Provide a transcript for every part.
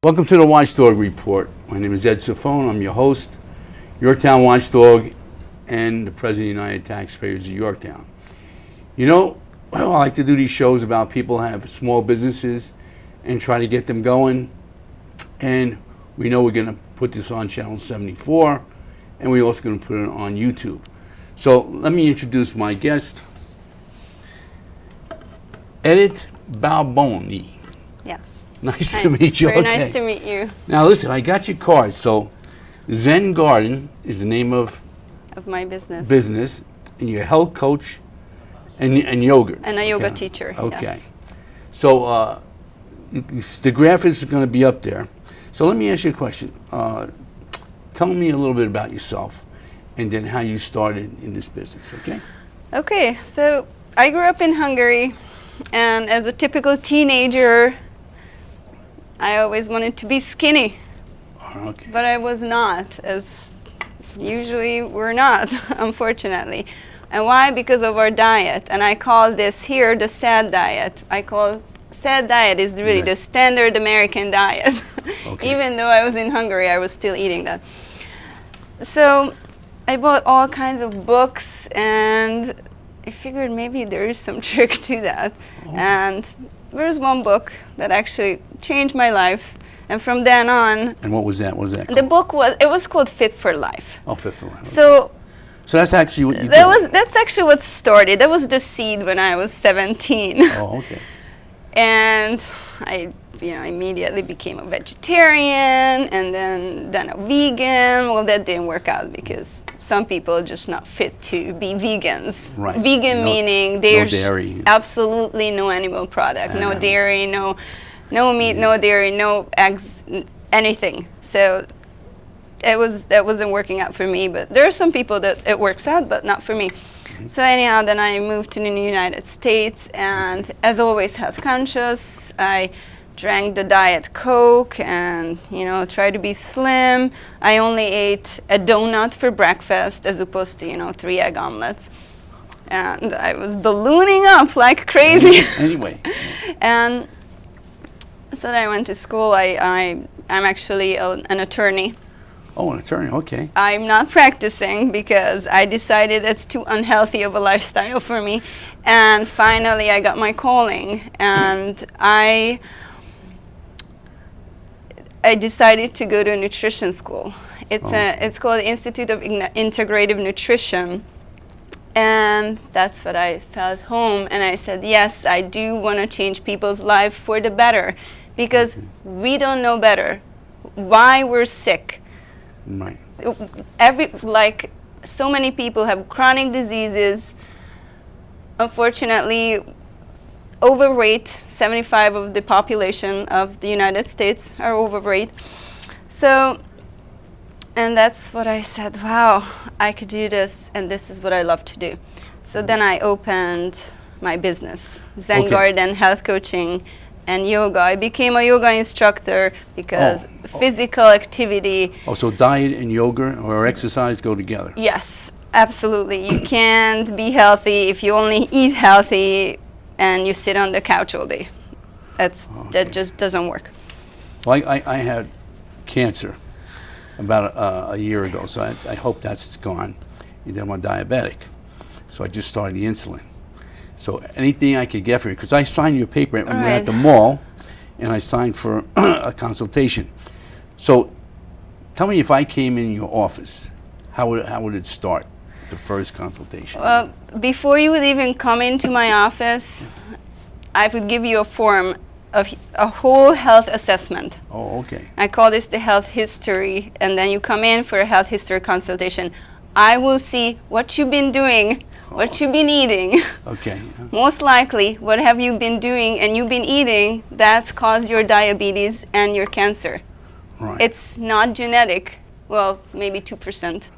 Welcome to the Watchdog Report. My name is Ed Safone. I'm your host, Yorktown Watchdog, and the President of the United Taxpayers of Yorktown. You know, I like to do these shows about people who have small businesses and try to get them going. And we know we're going to put this on Channel 74, and we're also going to put it on YouTube. So let me introduce my guest, Edith Baboon. Yes. Nice to meet you. Very nice to meet you. Now listen, I got your card. So Zen Garden is the name of my business. And you're a health coach and yoga. And a yoga teacher. Okay. Yes. So the graphics is going to be up there. So let me ask you a question. Tell me a little bit about yourself and then how you started in this business, okay? Okay, so I grew up in Hungary, and as a typical teenager, I always wanted to be skinny. Okay. But I was not, as usually we're not, unfortunately. And why? Because of our diet. And I call this here the SAD diet. I call SAD diet is really the standard American diet. Okay. Even though I was in Hungary, I was still eating that. So I bought all kinds of books, and I figured maybe there is some trick to that. Oh. And there's one book that actually changed my life, and from then on. And what was that? What was that called? The book was called Fit for Life. Oh, Fit for Life. Okay. So that's actually what you did. That's actually what started. That was the seed when I was 17. Oh, okay. And I immediately became a vegetarian, and then a vegan. Well, that didn't work out because some people are just not fit to be vegans. Right. Vegan meaning there's no dairy. Absolutely no animal product, no dairy, no meat, no dairy, no eggs, anything. So that wasn't working out for me. But there are some people that it works out, but not for me. Mm-hmm. So anyhow, then I moved to the United States, and as always, health conscious. I drank the Diet Coke and, tried to be slim. I only ate a donut for breakfast as opposed to, 3 egg omelets. And I was ballooning up like crazy. Anyway. And so then I went to school. I'm actually an attorney. Oh, an attorney, okay. I'm not practicing because I decided it's too unhealthy of a lifestyle for me. And finally I got my calling, and I decided to go to a nutrition school. It's called Institute of Integrative Nutrition, and that's what I felt home. And I said, yes, I do want to change people's lives for the better, because we don't know better why we're sick. Right. So many people have chronic diseases. Unfortunately, overweight, 75% of the population of the United States are overweight. So, and that's what I said, wow, I could do this, and this is what I love to do. So then I opened my business, Zen Garden Health Coaching and Yoga. I became a yoga instructor because physical activity. Oh, so diet and yoga or exercise go together? Yes, absolutely. You can't be healthy if you only eat healthy and you sit on the couch all day. That just doesn't work. Well, I had cancer about a year ago, so I hope that's gone. And then I'm diabetic, so I just started the insulin. So anything I could get for you, because I signed you a paper when we were at the mall, and I signed for a consultation. So tell me, if I came in your office, how would it start, the first consultation? Well, before you would even come into my office, I would give you a form of a whole health assessment. Oh, okay. I call this the health history, and then you come in for a health history consultation. I will see what you've been doing, what you've been eating. Okay. Most likely, what have you been doing and you've been eating that's caused your diabetes and your cancer. Right. It's not genetic. Well, maybe 2%.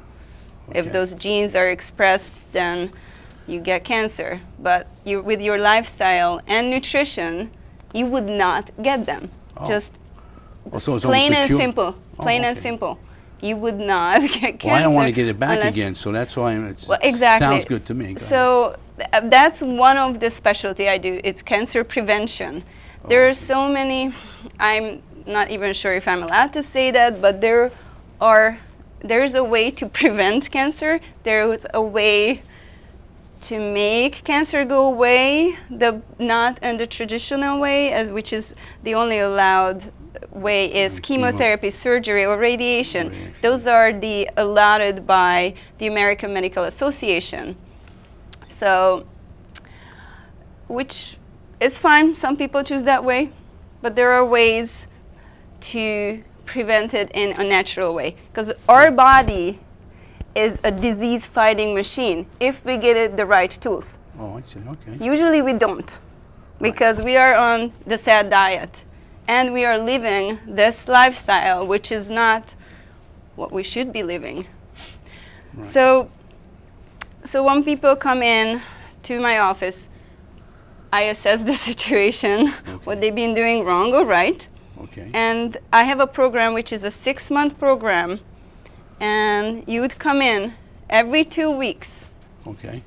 If those genes are expressed, then you get cancer. But with your lifestyle and nutrition, you would not get them. Just plain and simple. Plain and simple. You would not get cancer. Well, I don't want to get it back again, so that's why exactly. Sounds good to me. So that's one of the specialty I do. It's cancer prevention. There are so many. I'm not even sure if I'm allowed to say that, but there's a way to prevent cancer. There's a way to make cancer go away, not in the traditional way, which is the only allowed way is chemotherapy, surgery, or radiation. Those are the allowed by the American Medical Association. So, which is fine. Some people choose that way, but there are ways to prevent it in a natural way, because our body is a disease-fighting machine if we get it the right tools. Oh, I see. Okay. Usually we don't, because we are on the sad diet and we are living this lifestyle which is not what we should be living. Right. So when people come in to my office, I assess the situation, what they've been doing wrong or right. Okay. And I have a program which is a 6-month program, and you would come in every 2 weeks. Okay.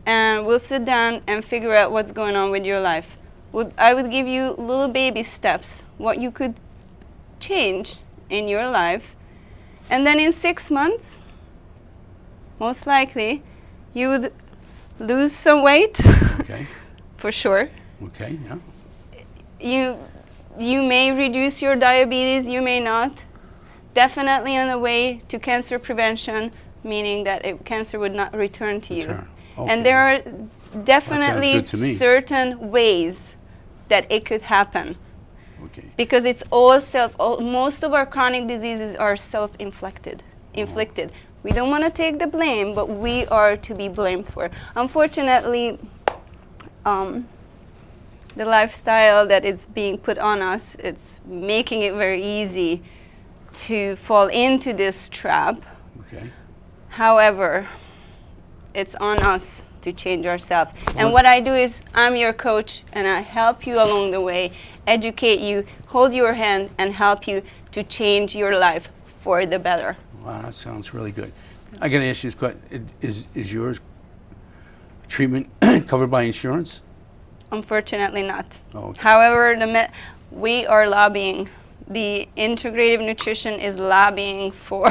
And we'll sit down and figure out what's going on with your life. I would give you little baby steps, what you could change in your life. And then in 6 months, most likely, you would lose some weight, Okay. for sure. Okay. Yeah. You may reduce your diabetes, you may not. Definitely on the way to cancer prevention, meaning that cancer would not return to you. Return. Okay. And there are definitely good to me. certain ways that it could happen. Okay. Because it's most of our chronic diseases are self-inflicted. We don't want to take the blame, but we are to be blamed for. Unfortunately, the lifestyle that is being put on us, it's making it very easy to fall into this trap. Okay. However, it's on us to change ourselves. And what I do is I'm your coach, and I help you along the way, educate you, hold your hand, and help you to change your life for the better. Wow, that sounds really good. I got to ask you this question: Is your treatment covered by insurance? Unfortunately, not. Oh, okay. However, we are lobbying. The integrative nutrition is lobbying for.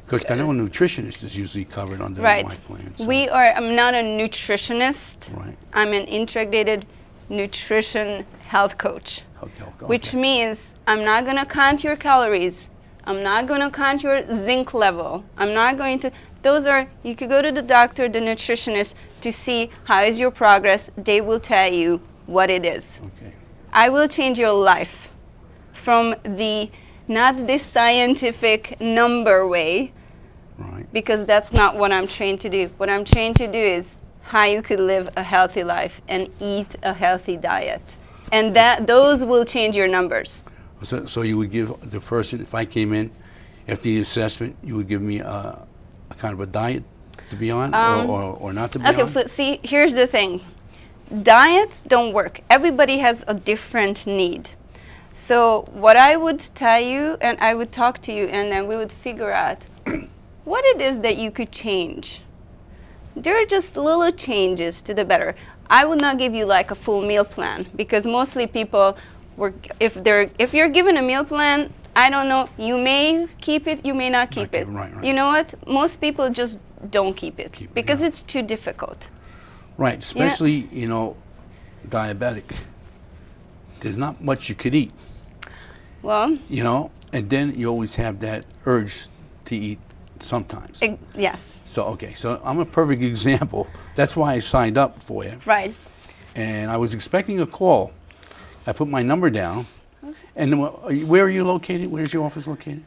Because I know a nutritionist is usually covered under Right. my plan. So. I'm not a nutritionist. Right. I'm an integrated nutrition health coach, Okay. which means I'm not going to count your calories. I'm not going to count your zinc level. I'm not going to. You could go to the doctor, the nutritionist, to see how is your progress. They will tell you what it is. Okay. I will change your life from not this scientific number way, Right. because that's not what I'm trained to do. What I'm trained to do is how you could live a healthy life and eat a healthy diet. And those will change your numbers. So you would give the person, if I came in after the assessment, you would give me a kind of a diet to be on, or not to be on? Okay, see, here's the thing. Diets don't work. Everybody has a different need. So what I would tell you, and I would talk to you, and then we would figure out what it is that you could change. There are just little changes to the better. I would not give you like a full meal plan, because mostly people, if you're given a meal plan, I don't know, you may keep it, you may not keep it. Right. You know what? Most people just don't keep it because it's too difficult. Right, especially, diabetic. There's not much you could eat. Well, and then you always have that urge to eat sometimes. Yes. So I'm a perfect example. That's why I signed up for you. Right. And I was expecting a call. I put my number down. And where are you located? Where's your office located?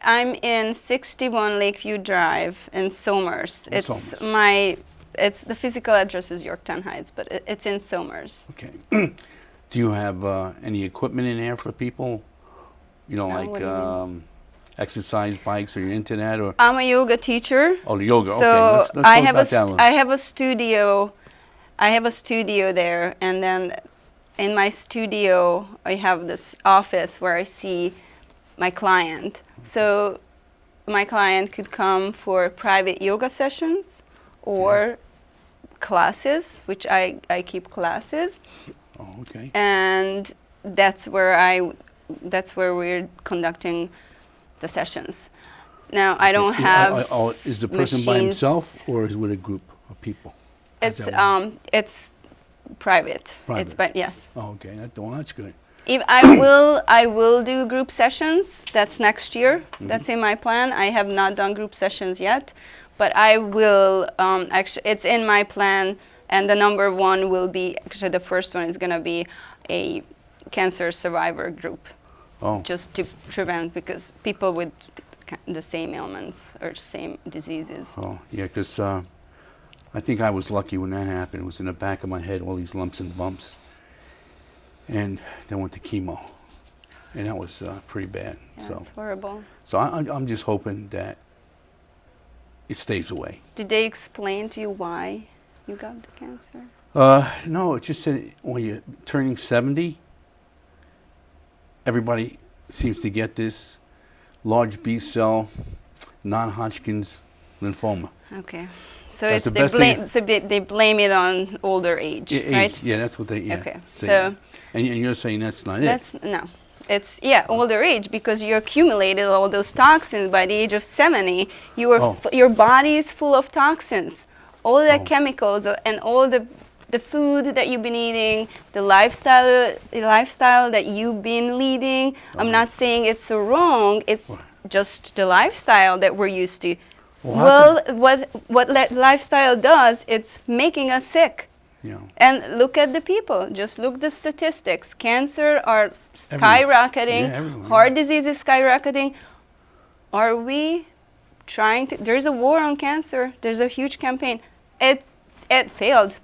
I'm in 61 Lakeview Drive in Somers. It's the physical address is Yorktown Heights, but it's in Somers. Okay. Do you have any equipment in there for people? Like exercise bikes? Are you into that? Or I'm a yoga teacher. Oh, the yoga. So okay. Let's I talk have about that a little. I have a studio. I have a studio there, and then in my studio I have this office where I see my client. So my client could come for private yoga sessions or classes, which I keep classes. Oh, okay. And that's where that's where we're conducting the sessions. Now, I don't have Is the person by machines. himself or is it with a group of people? How's that work? It's private. Private. Yes. Oh, okay. Well, that's good. If I will do group sessions. That's next year. That's in my plan. I have not done group sessions yet, but I will. Actually, it's in my plan, and the number one will be actually the first one is going to be a cancer survivor group, Oh, just to prevent, because people with the same ailments or same diseases. oh, yeah. Because I think I was lucky when that happened. It was in the back of my head, all these lumps and bumps, and then went to chemo, and that was pretty bad. Yeah, So, it's horrible. so I'm just hoping that it stays away. Did they explain to you why you got the cancer? No, it just said when you're turning 70, everybody seems to get this large B cell non-Hodgkin's lymphoma. Okay. So That's it's the best thing. they blame it on older age, Age, right? yeah, that's what they. Yeah, Okay, say. so- and you're saying that's not That's no. It's older age, because you accumulated all those toxins by the age of 70. Your body is full of toxins, all the Oh. chemicals and all the food that you've been eating, the lifestyle that you've been leading. I'm not saying it's wrong. It's just the lifestyle that we're used to. Well, What lifestyle does, it's making us sick. You know, And look at the people. Just look the statistics. Cancer are skyrocketing. Yeah, everywhere. Heart disease is skyrocketing. Are we trying to? There's a war on cancer. There's a huge campaign. It failed.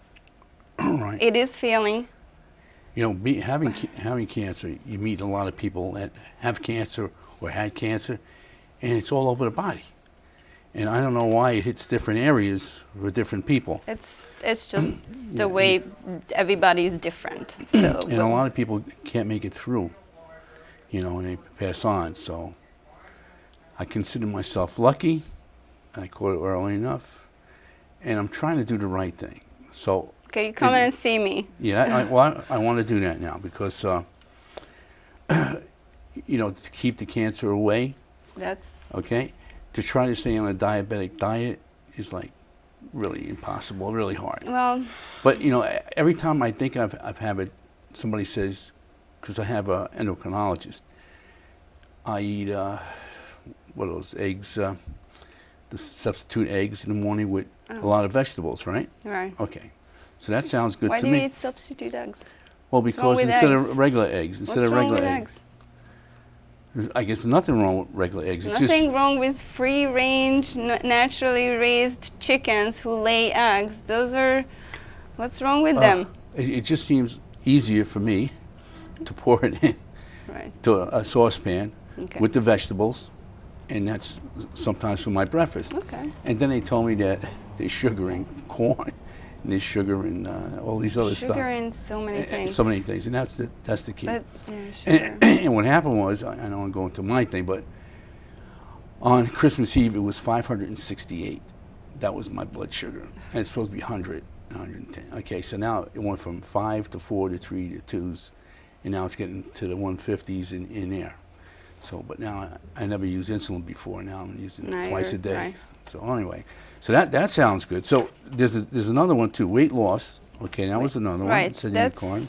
right. It is failing. You know, having cancer, you meet a lot of people that have cancer or had cancer, and it's all over the body. And I don't know why it hits different areas for different people. It's just the way everybody is different. So And a lot of people can't make it through, you know, and they pass on. So I consider myself lucky. I caught it early enough, and I'm trying to do the right thing. So okay, you come in and see me. yeah, I want to do that now because, you know, to keep the cancer away, That's okay, to try to stay on a diabetic diet is like really impossible, really hard. well. But you know, every time I think I've had it, somebody says, because I have an endocrinologist, I eat what are those eggs, the substitute eggs in the morning with a lot of vegetables, right? Right. Okay, so that sounds good Why to do me. you eat substitute eggs? Well, wrong because with instead eggs? of regular eggs, instead What's of wrong regular with eggs, eggs? I guess there's nothing wrong with regular eggs. It's Nothing just wrong with free-range, naturally raised chickens who lay eggs. Those are, what's wrong with them? it just seems easier for me to pour it in Right. to a saucepan Okay. with the vegetables, and that's sometimes for my breakfast. Okay. And then they told me that there's sugar in corn, and there's sugar in all these other stuff. Sugar in so many things. So many things, and that's the key. But yeah, sugar. And what happened was, I know I'm going to my thing, but on Christmas Eve it was 568. That was my blood sugar, and it's supposed to be 100, 110. Okay, so now it went from 5 to 4 to 3 to 2s, and now it's getting to the 150s in there. So, but now I never used insulin before. Now I'm using it Now twice a you're- day. right. So anyway, so that sounds good. So there's another one too. Weight loss. Okay, that was another one. Right, It said that's- unicorn.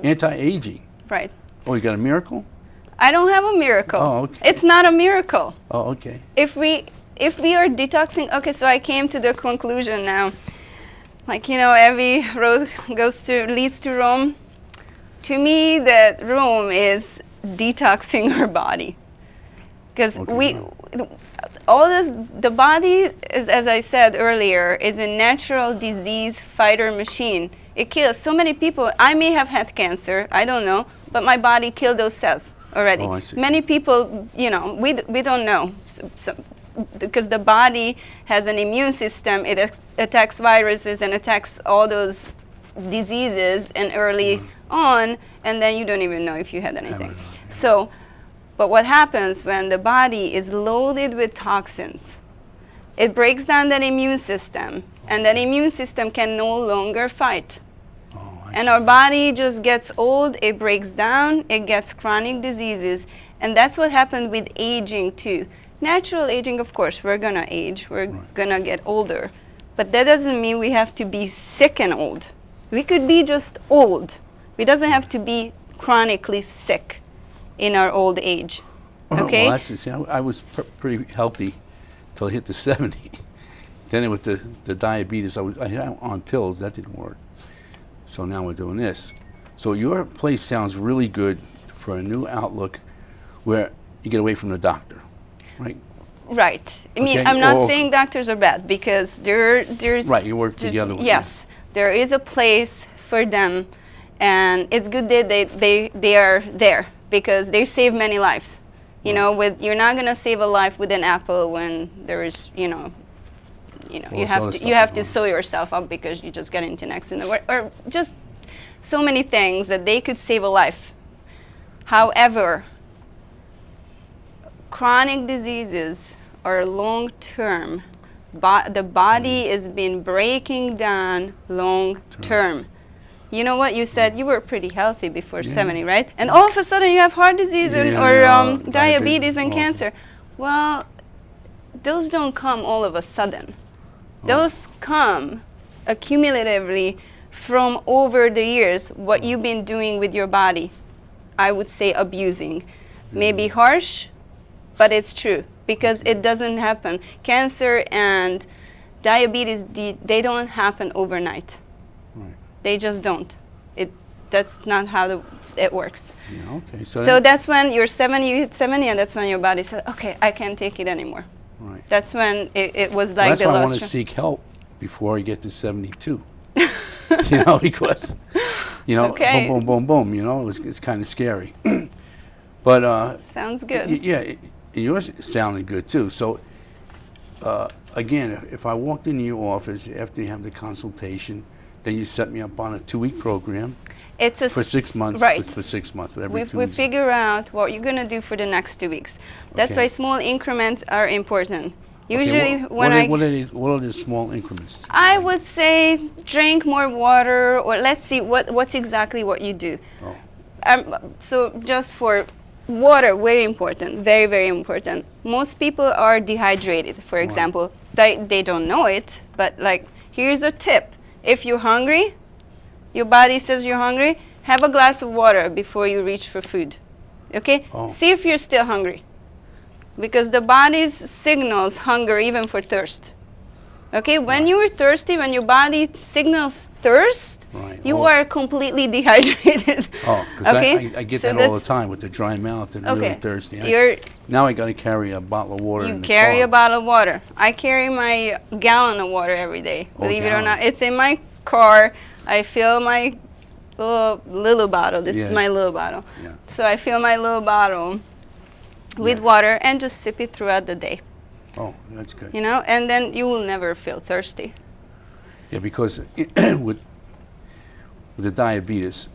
Anti-aging. Right. Oh, you got a miracle? I don't have a miracle. Oh, okay. It's not a miracle. Oh, okay. If we are detoxing, okay, so I came to the conclusion now. Like, you know, every road leads to Rome. To me, that Rome is detoxing our body. Because Okay. the body is, as I said earlier, is a natural disease fighter machine. It kills so many people. I may have had cancer, I don't know, but my body killed those cells already. Oh, I see. Many people, you know, we don't know. Because the body has an immune system, it attacks viruses and attacks all those diseases and early on, and then you don't even know if you had anything. So, but what happens when the body is loaded with toxins? It breaks down that immune system, and that immune system can no longer fight. Oh, And our body just gets old, it breaks down, it gets chronic diseases. And that's what happened with aging too. Natural aging, of course, we're gonna age, we're gonna get older. But that doesn't mean we have to be sick and old. We could be just old. We doesn't have to be chronically sick in our old age. Okay? Well, that's, see, I was pretty healthy till I hit the 70. Then with the diabetes, I had on pills. That didn't work. So now we're doing this. So your place sounds really good for a new outlook where you get away from the doctor, right? Right. I mean, I'm not saying doctors are bad, because there's... Right, you work together with yes, there is a place for them, and it's good that they are there, because they save many lives. You know, you're not going to save a life with an apple when there is, you have to sew yourself up because you just got into an accident, or just so many things that they could save a life. However, chronic diseases are long-term. The body is been breaking down long-term. You know what? You said you were pretty healthy before 70, right? And all of a sudden you have heart disease or diabetes and cancer. Well, those don't come all of a sudden. Those come accumulatively from over the years, what you've been doing with your body. I would say abusing. Maybe harsh, but it's true, because it doesn't happen. Cancer and diabetes, they don't happen overnight. Right. They just don't. That's not how it works. Yeah, okay. So that's when you're 70, you hit 70, and that's when your body says, okay, I can't take it anymore. Right. That's when it was like Well, that's the why I last want to seek help before I get to 72. Because, Okay. boom, boom, boom, boom, it's kind of scary. But sounds good. yeah, yours sounded good too. So again, if I walked into your office after you have the consultation, then you set me up on a 2-week program. It's for 6 months. Right. For 6 months, but every 2 We weeks. figure out what you're going to do for the next 2 weeks. That's Okay. why small increments are important. Okay, Usually what are the small increments? I would say drink more water, or let's see what's exactly what you do. Oh. So just for water, very important, very, very important. Most people are dehydrated, for example. They don't know it, but like, here's a tip. If you're hungry, your body says you're hungry, have a glass of water before you reach for food. Okay? Oh. See if you're still hungry. Because the body's signals hunger even for thirst. Okay? When you're thirsty, when your body signals thirst, you are completely dehydrated. Oh, because okay? I get that all the time with the dry mouth and really thirsty. Now I got to carry a bottle of water in the car. You carry a bottle of water. I carry my gallon of water every day. Believe it or not. It's in my car. I fill my little bottle. This is my little bottle. Yeah. So I fill my little bottle with water and just sip it throughout the day. Oh, that's good. And then you will never feel thirsty. Yeah, because with the diabetes,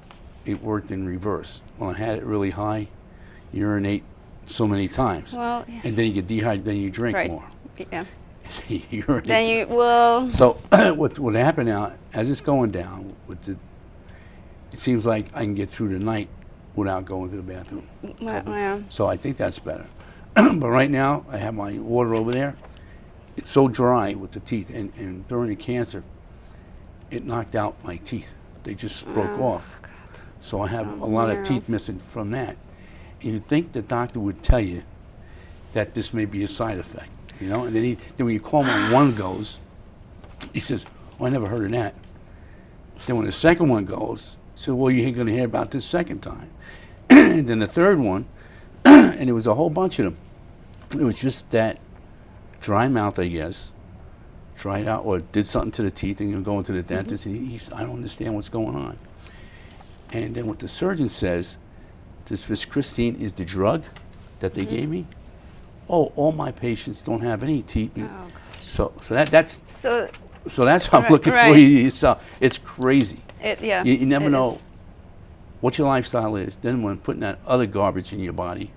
it worked in reverse. When I had it really high, you urinate so many times. Well, yeah. And then you get dehydrated, then you drink more. Yeah. You urinate. Then you will. So what happened now, as it's going down, it seems like I can get through the night without going to the bathroom. Yeah. So I think that's better. But right now, I have my water over there. It's so dry with the teeth, and during the cancer, it knocked out my teeth. They just broke off. God. So I have a lot of teeth missing from that. And you'd think the doctor would tell you that this may be a side effect, And then when you call him and one goes, he says, "Oh, I never heard of that." Then when the second one goes, he said, "Well, you ain't going to hear about this second time." And then the third one, and it was a whole bunch of them. It was just that dry mouth, I guess, dried out or did something to the teeth, and you're going to the dentist, and he said, "I don't understand what's going on." And then what the surgeon says, this viscristine is the drug that they gave me. Oh, all my patients don't have any teeth. Oh, gosh. So that's how I'm looking for you. So it's crazy. You never know what your lifestyle is. Then when putting that other garbage in your body,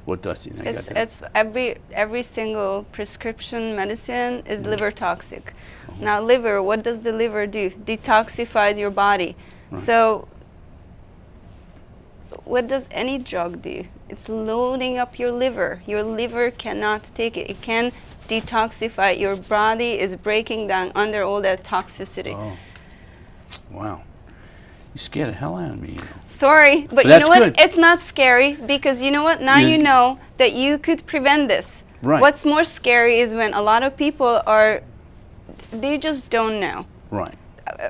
what does it? It's every single prescription medicine is liver toxic. Now liver, what does the liver do? Detoxifies your body. Right. So what does any drug do? It's loading up your liver. Your liver cannot take it. It can detoxify. Your body is breaking down under all that toxicity. Oh, wow. You scared the hell out of me. Sorry, but you that's know what? good. It's not scary because you know what? Now you know that you could prevent this. Right. What's more scary is when a lot of people they just don't know. Right.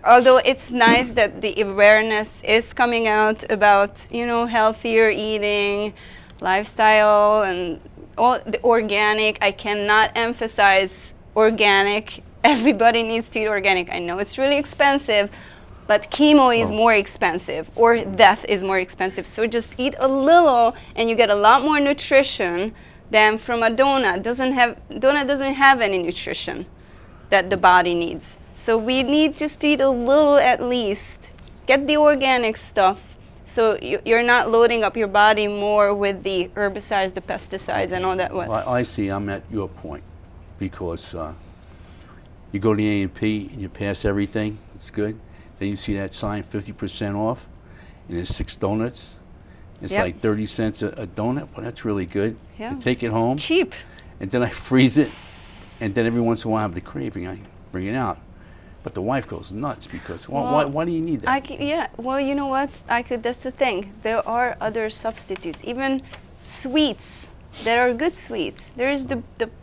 Although it's nice that the awareness is coming out about, healthier eating, lifestyle, and all the organic. I cannot emphasize organic. Everybody needs to eat organic. I know it's really expensive, but chemo is more expensive, or death is more expensive. So just eat a little, and you get a lot more nutrition than from a donut. Donut doesn't have any nutrition that the body needs. So we need just to eat a little at least. Get the organic stuff so you're not loading up your body more with the herbicides, the pesticides, and all that. Well, I see. I'm at your point because you go to the A&P and you pass everything. It's good. Then you see that sign 50% off, and there's 6 donuts. It's Yep. like 30 cents a donut. Well, that's really good. Yeah. I take it home, It's cheap. and then I freeze it, and then every once in a while I have the craving. I bring it out. But the wife goes nuts because why do you need that? Well, you know what? That's the thing. There are other substitutes, even sweets that are good sweets. There's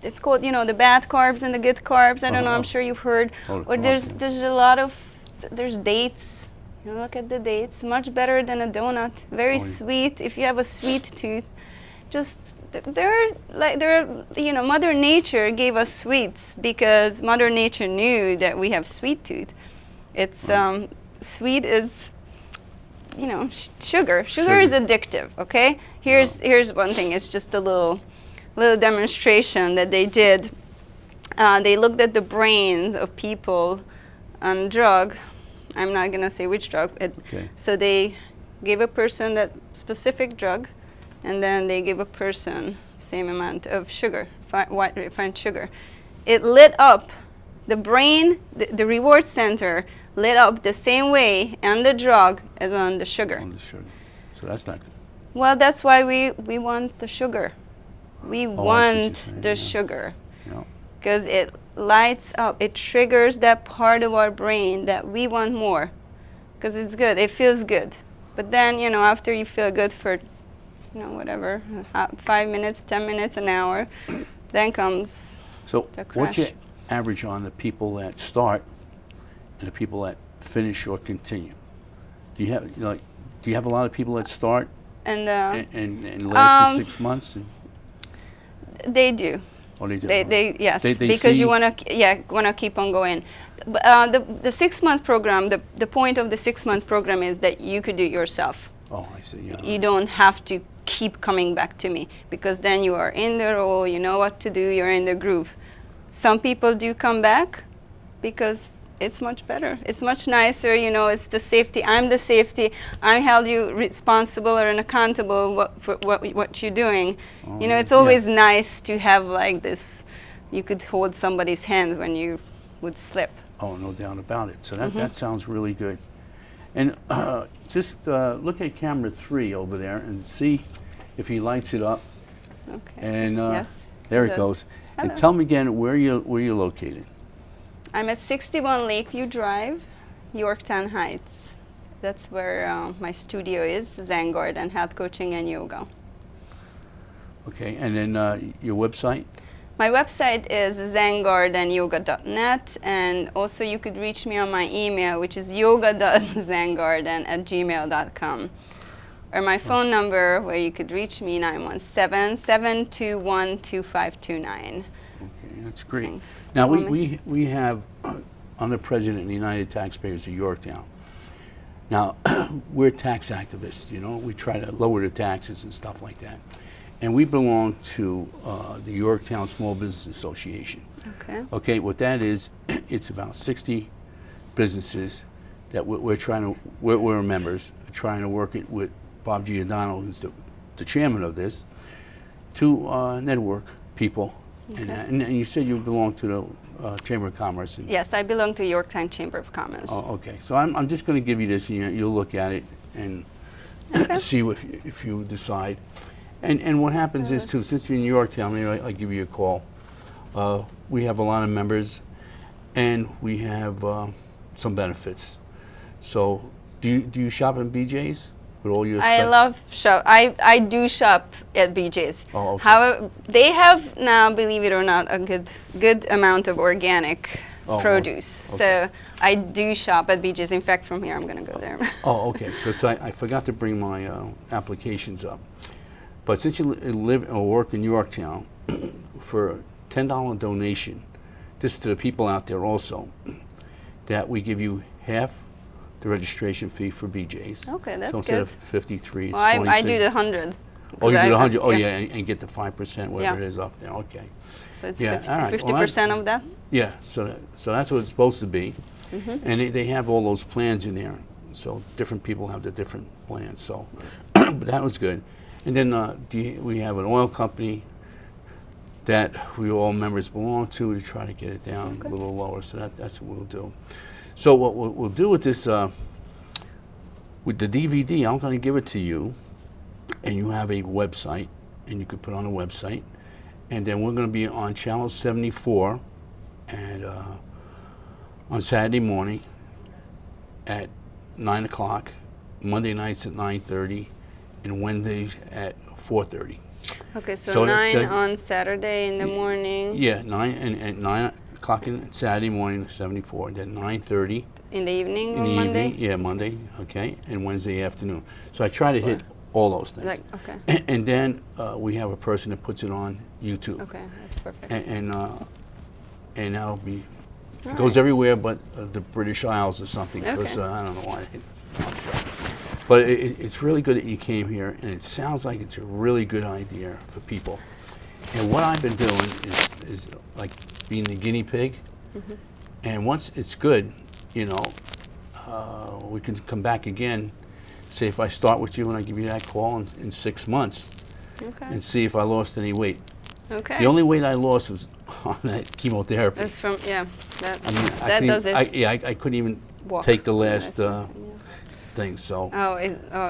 it's called, the bad carbs and the good carbs. I don't know. I'm sure you've heard. Or there's a lot of there's dates. Look at the dates. Much better than a donut. Very sweet. If you have a sweet tooth, Mother Nature gave us sweets because Mother Nature knew that we have sweet tooth. It's sweet is, sugar. Sugar is addictive. Okay. Here's one thing. It's just a little demonstration that they did. They looked at the brains of people on drug. I'm not gonna say which drug. So they gave a person that specific drug, and then they give a person same amount of sugar, white refined sugar. It lit up the brain, the reward center lit up the same way on the drug as on the sugar. On the sugar. So that's not good. Well, that's why we want the sugar. We want the yeah. sugar. Yeah. Because it lights up, it triggers that part of our brain that we want more. Because it's good, it feels good. But then, after you feel good for, whatever, 5 minutes, 10 minutes, an hour, then comes the crash. What's your average on the people that start and the people that finish or continue? Do you have a lot of people that start and last the 6 months? They do. Oh, they do. Yes, They because see- you want to keep on going. The 6 month program, the point of the 6 month program is that you could do it yourself. Oh, I see. Yeah. You don't have to keep coming back to me because then you are in the role, you know what to do, you're in the groove. Some people do come back because it's much better. It's much nicer, it's the safety. I'm the safety. I held you responsible or accountable for what you're doing. It's always nice to have like this. You could hold somebody's hand when you would slip. Oh, no doubt about it. So that sounds really good. And just look at camera 3 over there and see if he lights it up. Okay. And yes, there it it does. goes. Hello. And tell me again where you're located. I'm at 61 Lakeview Drive, Yorktown Heights. That's where my studio is, Zen Garden, Health Coaching and Yoga. Okay, and then your website? My website is zengardenyoga.net, and also you could reach me on my email, which is yoga.zengarden@gmail.com. Or my phone number, where you could reach me, 917-721-2529. Okay, that's great. Now, we have, I'm the president of the United Taxpayers of Yorktown. Now, we're tax activists, we try to lower the taxes and stuff like that. And we belong to the Yorktown Small Business Association. Okay. Okay, what that is, it's about 60 businesses that we're members, trying to work it with Bob Giordano, who's the chairman of this, to network people And you said you belong to the Chamber of Commerce. Yes, I belong to Yorktown Chamber of Commerce. Oh, okay. So I'm just going to give you this, and you'll look at it and see if you decide. And what happens is, too, since you're in Yorktown, maybe I'll give you a call. We have a lot of members, and we have some benefits. So do you shop at BJ's with all your I stuff? love shop. I do shop at BJ's. Oh, okay. However, they have now, believe it or not, a good amount of organic produce. Okay. So I do shop at BJ's. In fact, from here, I'm going to go there. Oh, okay. Because I forgot to bring my applications up. But since you live or work in Yorktown, for a $10 donation, just to the people out there also, that we give you half the registration fee for BJ's. Okay, that's so instead good. of 53, it's Well, 26. I do the 100. Oh, you do the 100. Oh, yeah. yeah, and get the 5%, whatever it is up there. Okay. So it's Yeah, 50, all right. Well, 50% of that? Yeah, so that's what it's supposed to be. Mm-hmm. And they have all those plans in there. So different people have the different plans. So, but that was good. And then we have an oil company that we all members belong to try to get it down a little lower. So that's what we'll do. So what we'll do with this, with the DVD, I'm going to give it to you, and you have a website, and you could put it on a website. And then we're going to be on channel 74 and on Saturday morning at 9 o'clock, Monday nights at 9:30, and Wednesdays at 4:30. Okay, so So 9 on Saturday in the morning. Yeah, 9 and 9 o'clock in Saturday morning, 74, then 9:30 In the evening in on the Monday? evening. Yeah, Monday, okay, and Wednesday afternoon. So I try to hit all those things. Like, okay. And then we have a person that puts it on YouTube. Okay, that's perfect. And that'll be, it All goes right. everywhere but the British Isles or something, because Okay. I don't know why it's not sure. But it's really good that you came here, and it sounds like it's a really good idea for people. And what I've been doing is like being the guinea pig. Mm-hmm. And once it's good, you know, we can come back again. Say if I start with you and I give you that call in 6 months, Okay. and see if I lost any weight. Okay. The only weight I lost was on that chemotherapy. That's from, yeah, that, I mean, I that couldn't does even- it. I couldn't even Walk. take the Yeah, last that's okay, yeah. thing. So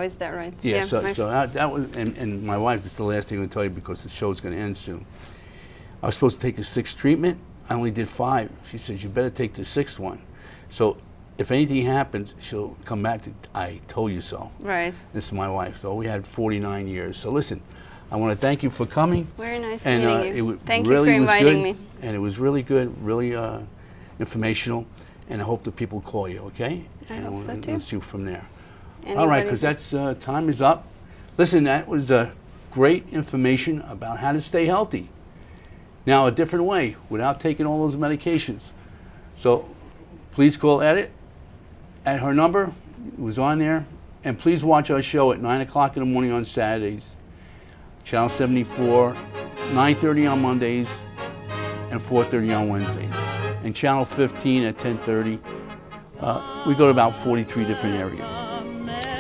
Is that right? yeah, so my- that was, and my wife, this is the last thing I'm gonna tell you because the show's gonna end soon. I was supposed to take a 6th treatment. I only did 5. She says, you better take the 6th one. So if anything happens, she'll come back to, I told you so. Right. This is my wife. So we had 49 years. So listen, I want to thank you for coming. Very nice And meeting you. it Thank really you for was inviting good, me. and it was really good, really informational, and I hope that people call you, okay? I And hope so, we'll too. see from there. All Anybody right, because that's time is up. Listen, that was great information about how to stay healthy. Now, a different way, without taking all those medications. So please call Edith at her number. It was on there. And please watch our show at 9 o'clock in the morning on Saturdays, Channel 74, 9:30 on Mondays, and 4:30 on Wednesdays. And Channel 15 at 10:30. We go to about 43 different areas.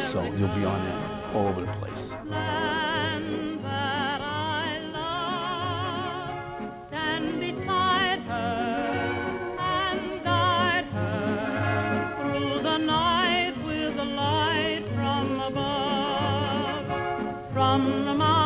So you'll be on there all over the place. Land that I love, stand beside her and guide her through the night with the light from above, from the mountains.